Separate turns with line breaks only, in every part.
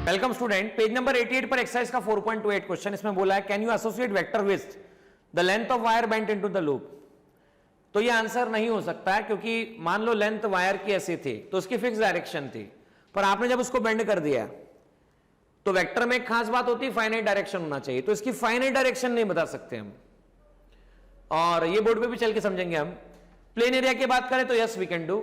Welcome student, page number 88 पर exercise का 4.28 question इसमें बोला है can you associate vector with the length of wire bent into the loop. तो ये आंसर नहीं हो सकता है क्योंकि मान लो लेंथ वायर की ऐसी थी तो उसकी फिक्स डायरेक्शन थी, पर आपने जब उसको बेंड कर दिया तो वेक्टर में एक खास बात होती है फाइनाइट डायरेक्शन होना चाहिए, तो इसकी फाइनाइट डायरेक्शन नहीं बता सकते हम, और ये बोर्ड पे भी चल के समझेंगे हम। प्लेन एरिया की बात करें तो yes we can do.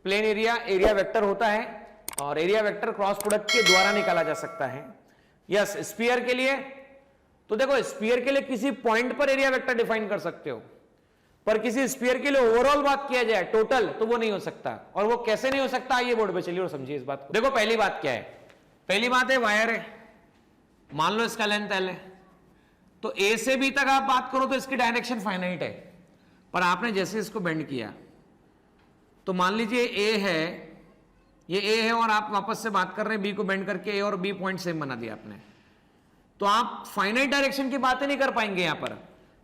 Plane area vector होता है और एरिया वेक्टर क्रॉस प्रोडक्ट के द्वारा निकाला जा सकता है। यस स्फीयर के लिए तो देखो, स्फीयर के लिए किसी पॉइंट पर एरिया वेक्टर डिफाइन कर सकते हो, पर किसी स्फीयर के लिए ओवरऑल बात किया जाए टोटल तो वो नहीं हो सकता। और वो कैसे नहीं हो सकता ये बोर्ड पे चलिए और समझिए इस बात को। देखो पहली बात क्या है, पहली बात है वायर है, मान लो इसका लेंथ L है, तो A से B तक आप बात करो तो इसकी डायरेक्शन फाइनाइट है, पर आपने जैसे इसको बेंड किया तो मान लीजिए A है, ये A है और आप वापस से बात कर रहे हैं B को बेंड करके A और B पॉइंट सेम बना दिया आपने, तो आप फाइनाइट डायरेक्शन की बातें नहीं कर पाएंगे यहां पर।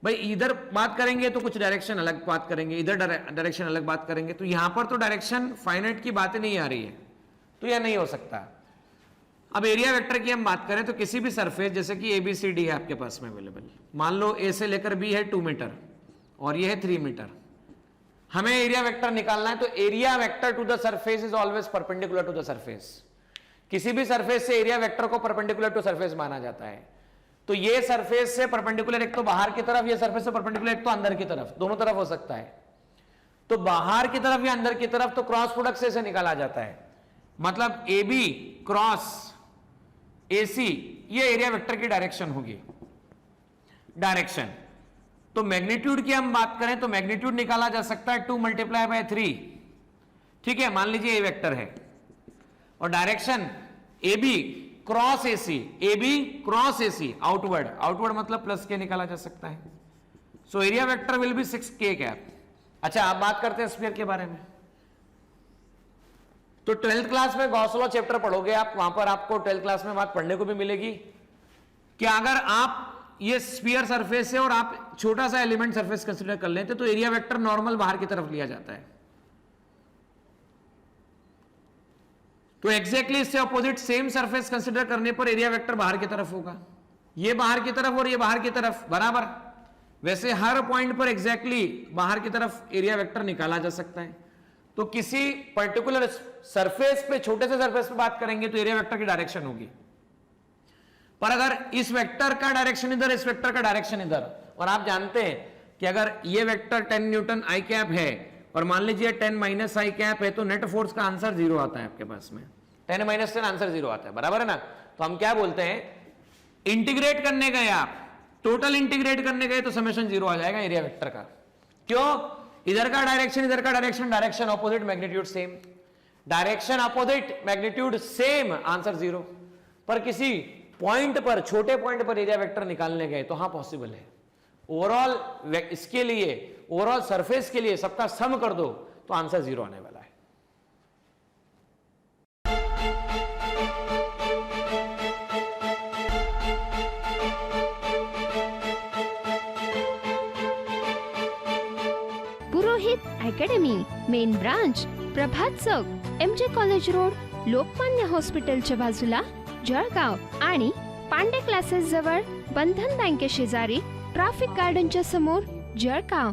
भाई इधर बात करेंगे तो कुछ डायरेक्शन अलग बात करेंगे, इधर डायरेक्शन अलग बात करेंगे, तो यहां पर तो डायरेक्शन फाइनाइट की बातें नहीं आ रही है, तो यह नहीं हो सकता। अब एरिया वेक्टर की हम बात करें तो किसी भी सरफेस जैसे कि ABCD है आपके पास में अवेलेबल, मान लो A से लेकर B है 2 मीटर और ये है 3 मीटर, हमें एरिया वेक्टर निकालना है, तो area vector to the surface is always perpendicular to the surface. किसी भी सरफेस से एरिया वेक्टर को परपेंडिकुलर टू सरफेस माना जाता है, तो ये सरफेस से परपेंडिकुलर एक तो बाहर की तरफ, ये सरफेस से परपेंडिकुलर एक तो अंदर की तरफ, दोनों तरफ हो सकता है। तो बाहर की तरफ या अंदर की तरफ तो क्रॉस प्रोडक्ट से निकाला जाता है, मतलब AB क्रॉस AC ये एरिया वेक्टर की डायरेक्शन होगी। डायरेक्शन तो मैग्नीट्यूड की हम बात करें तो मैग्नीट्यूड निकाला जा सकता है 2 × 3, ठीक है, मान लीजिए A वेक्टर है और direction AB cross AC, AB cross AC outward, outward मतलब प्लस के निकाला जा सकता है। So area vector will be 6K cap. अच्छा आप बात करते हैं स्फीयर के बारे में, तो 12th क्लास में गॉस लॉ चैप्टर पढ़ोगे आप, वहां पर आपको 12th क्लास में बात पढ़ने को भी मिलेगी कि अगर आप ये स्फीयर सरफेस है और आप छोटा सा एलिमेंट सरफेस कंसीडर कर लेते तो एरिया वेक्टर नॉर्मल बाहर की तरफ लिया जाता है। तो एग्जैक्टली इससे अपोजिट सेम सरफेस कंसीडर करने पर एरिया वेक्टर बाहर की तरफ होगा, ये बाहर की तरफ और ये बाहर की तरफ बराबर। वैसे हर पॉइंट पर एग्जैक्टली बाहर की तरफ एरिया वेक्टर निकाला जा सकता है। तो किसी पर्टिकुलर सरफेस पे, छोटे से सरफेस पे बात करेंगे तो एरिया वेक्टर की डायरेक्शन होगी, पर अगर इस वेक्टर का डायरेक्शन इधर, इस वेक्टर का डायरेक्शन इधर, और आप जानते हैं कि अगर ये वेक्टर 10 न्यूटन I कैप है और मान लीजिए 10 - I कैप है तो नेट फोर्स का आंसर 0 आता है आपके पास में, 10 - 10 आंसर 0 आता है, बराबर है ना। तो हम क्या बोलते हैं, इंटीग्रेट करने गए आप, टोटल इंटीग्रेट करने गए तो समेशन 0 आ जाएगा एरिया वेक्टर का। क्यों, इधर का डायरेक्शन इधर का direction, direction opposite magnitude same, direction opposite magnitude same, answer 0। पर किसी पॉइंट पर, छोटे पॉइंट पर एरिया वेक्टर निकालने गए तो हाँ पॉसिबल है। ओवरऑल इसके लिए, ओवरऑल सरफेस के लिए सबका सम कर दो तो आंसर 0 आने वाला है।
पुरोहित अकॅडमी, मेन ब्रांच प्रभात चौक, MJ कॉलेज रोड, लोकमान्य हॉस्पिटलच्या बाजूला, जळगाव, आणि पांडे क्लासेस जवळ, बंधन बँके शेजारी, ट्रॅफिक गार्डनच्या समोर, जळगाव।